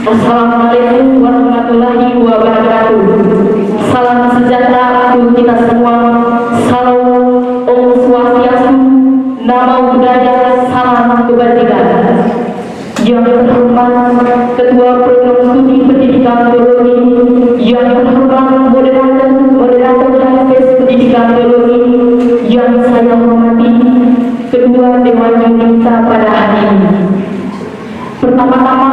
Assalamualaikum warahmatullahi wabarakatuh. Salam sejahtera untuk kita semua. Salam Om Swastiastu, Namo Buddhaya, salam kebajikan. Yang terhormat Ketua Program Studi Pendidikan Teologi, yang terhormat moderator HFS Pendidikan Teologi, yang saya hormati Kedua Dewan Yunita pada hari ini. Pertama-tama,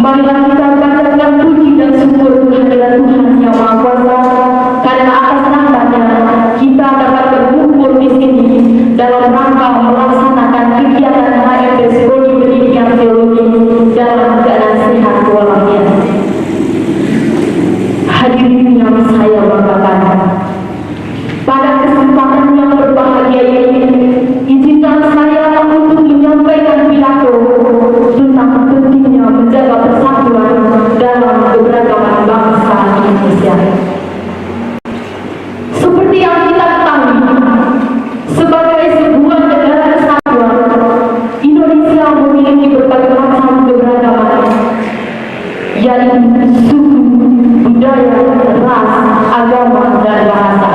marilah kita panjatkan puji dan syukur kehadirat Tuhan Yang Maha Kuasa, karena atas rahmat-Nya kita dapat berkumpul di sini dalam rangka melaksanakan kegiatan HFS Prodi Pendidikan Teologi dalam keadaan sehat walafiat. Hadirin yang saya banggakan, pada kesempatan yang berbahagia ini, izinkan saya untuk menyampaikan pidato tentang pentingnya menjaga persatuan dalam keberagaman bangsa Indonesia. Seperti yang kita ketahui, sebagai sebuah negara kesatuan, Indonesia memiliki berbagai macam keberagaman, yaitu suku, budaya, ras, agama, dan bahasa.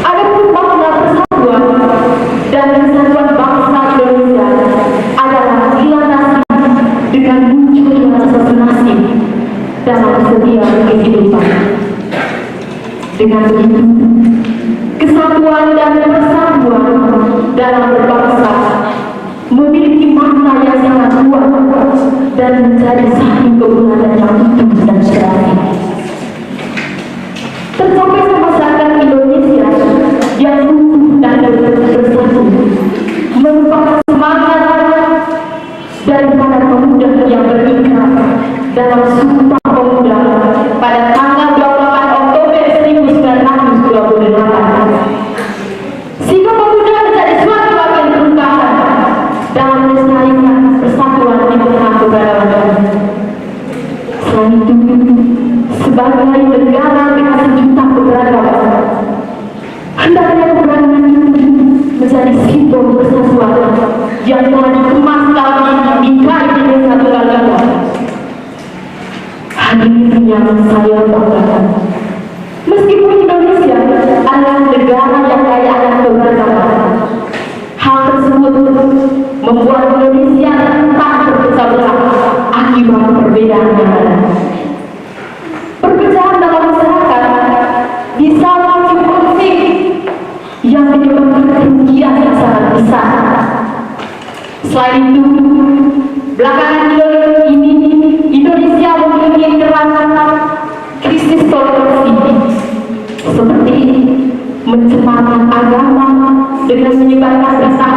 Adapun makna persatuan dan kesatuan bangsa Indonesia adalah dilandasi dengan munculnya rasa senasib dalam setiap kehidupan. Dengan begitu, kesatuan dan persatuan dalam berbangsa memiliki makna yang sangat kuat dan menjadi satu kebenaran yang utuh dan sejati. Tercapai masyarakat Indonesia yang utuh dan bersatu merupakan semangat dari para pemuda yang berikrar dalam Sumpah Pemuda pada tanggal 28 Oktober 1928. Sikap pemuda menjadi suatu bagian perubahan dalam melestarikan persatuan di tengah keberagaman. Selain itu, sebagai negara dengan sejuta keberagaman, hendaknya keberagaman itu menjadi simbol persatuan yang telah dikemas dalam bingkai Bhinneka Tunggal Ika. Hadirin yang saya banggakan, meskipun Indonesia adalah negara yang kaya akan keberagaman, hal tersebut membuat Indonesia tak terpecah belah akibat perbedaan yang ada. Perpecahan dalam masyarakat bisa memicu konflik yang menyebabkan kerugian yang sangat besar. Selain itu, belakangan ini Indonesia memiliki kerana krisis toleransi, seperti mencemarkan agama dengan menyebarkan berita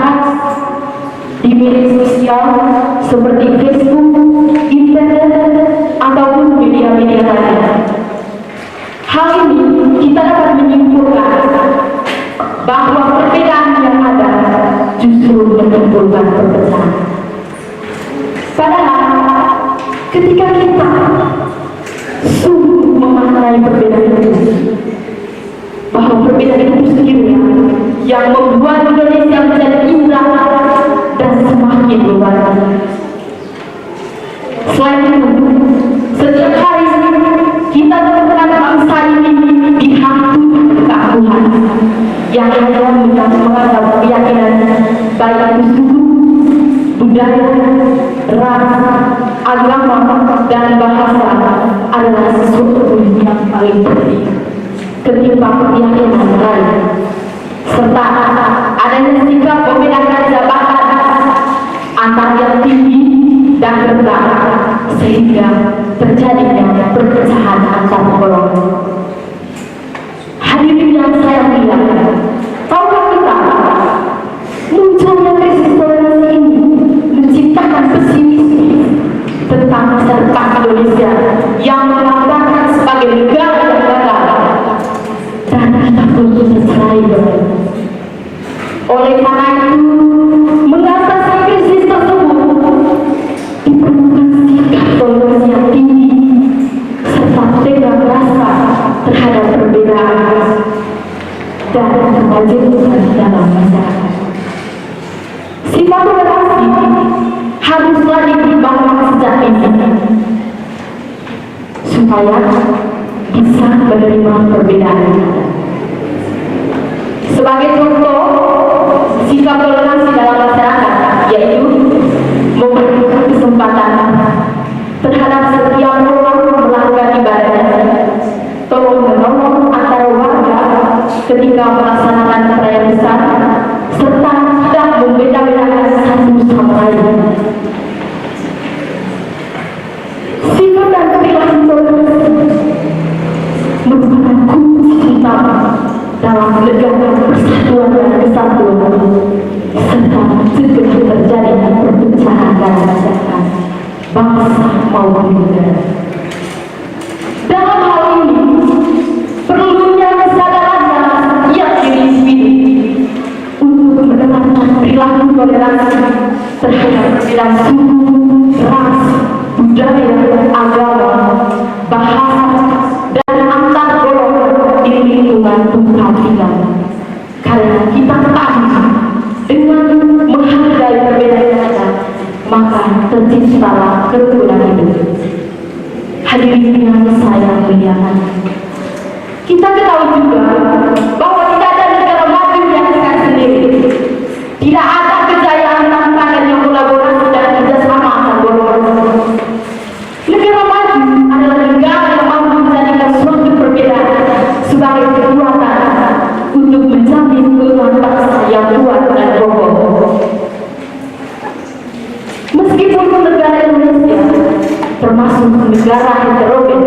di media sosial seperti Facebook, internet, ataupun media-media lain. Hal ini kita dapat menyimpulkan bahwa perbedaan yang ada justru menimbulkan perpecahan. Padahal ketika kita sungguh memaknai perbedaan itu, bahwa perbedaan itu sendiri yang membuat Indonesia menjadi indah dan semakin berwarna. Selain itu, setiap hari kita menemukan bangsa ini dihantui keagungan yang hanya menganggap keyakinan baik itu suku, budaya, ras, agama, dan bahasa adalah sesuatu yang paling penting ketimbang keyakinan lain, serta adanya sikap membedakan jabatan antara yang tinggi dan rendah sehingga terjadinya perpecahan antar golongan. Hadirin yang saya muliakan, tahukah kita munculnya krisis toleransi ini menciptakan pesimisme tentang masa depan Indonesia yang melambangkan sebagai negara yang gagal dan kita perlu selesai. Oleh karena itu, mengatasi krisis tersebut diperlukan sikap toleransi yang tinggi serta tegar rasa terhadap perbedaan dan kemajuan dalam masyarakat. Sifat toleransi haruslah dikembangkan sejak ini supaya bisa menerima perbedaan. Sebagai contoh sikap toleransi dalam masyarakat, yaitu memberikan kesempatan terhadap setiap orang melakukan ibadahnya, tolong menolong antara warga ketika melaksanakan perayaan besar, serta tidak membeda-bedakan satu sama lain. Sikap dan perilaku toleransi merupakan kunci utama dalam menegakkan persatuan dan kesatuan, serta mencegah terjadinya perpecahan dalam masyarakat, bangsa maupun negara. Dalam hal ini, perlunya kesadaran dalam setiap individu untuk menerapkan perilaku toleransi terhadap perbedaan suku, ras, budaya, agama, bahasa, dan antar golongan di lingkungan tempat tinggal. Karena kita tahu dengan menghargai perbedaan kita, maka terciptalah kerukunan itu. Hadirin yang saya muliakan, kita ketahui juga bahwa tidak ada negara maju yang akan sendiri. Tidak ada kejayaan tanpa adanya kolaborasi dan kerjasama antar golongan. Negara maju adalah negara yang mampu menjadikan suatu perbedaan sebagai kekuatan untuk menjamin keutuhan bangsa yang kuat dan kokoh. Meskipun negara Indonesia termasuk negara heterogen,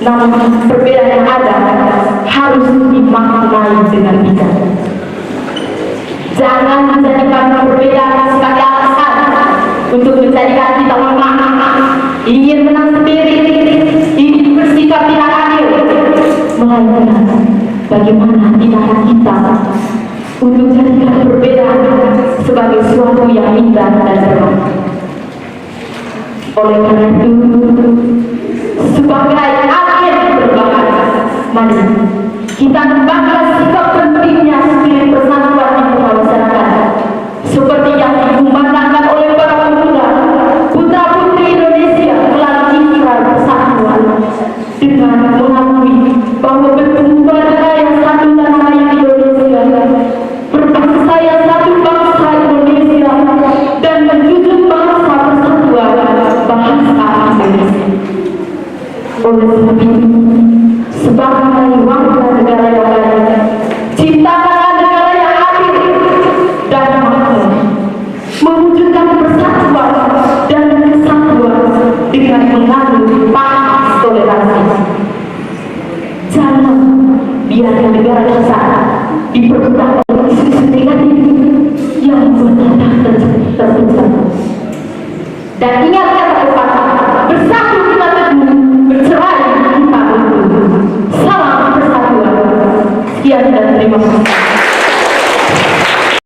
namun perbedaan yang ada harus dimaknai dengan bijak. Jangan menjadikan perbedaan sebagai alasan untuk menjadikan kita lemah, ingin menang sendiri, ingin bersikap tidak adil, melainkan bagaimana tindakan kita untuk menjadikan perbedaan sebagai suatu yang indah dan cerah. Oleh karena itu, sebagai agen berbahaya, mari kita kembangkan sikap pentingnya spirit persatuan di tengah masyarakat, seperti yang dikumandangkan oleh para pemuda putra putri Indonesia melalui ikrar persatuan, dengan mengakui bahwa berkumpul yang satu tanah air Indonesia, berbangsa yang satu bangsa Indonesia, dan menjunjung bangsa persatuan bahasa Indonesia. Oleh sebab itu, sebagai warga negara yang lain, ciptakanlah negara yang adil dan makmur, mewujudkan persatuan dan kesatuan dengan menganut paham toleransi. Jangan biarkan negara kita diperbudak oleh isu-isu negatif yang membuat kita terpecah. Dan ingat kata pepatah, bersatu kita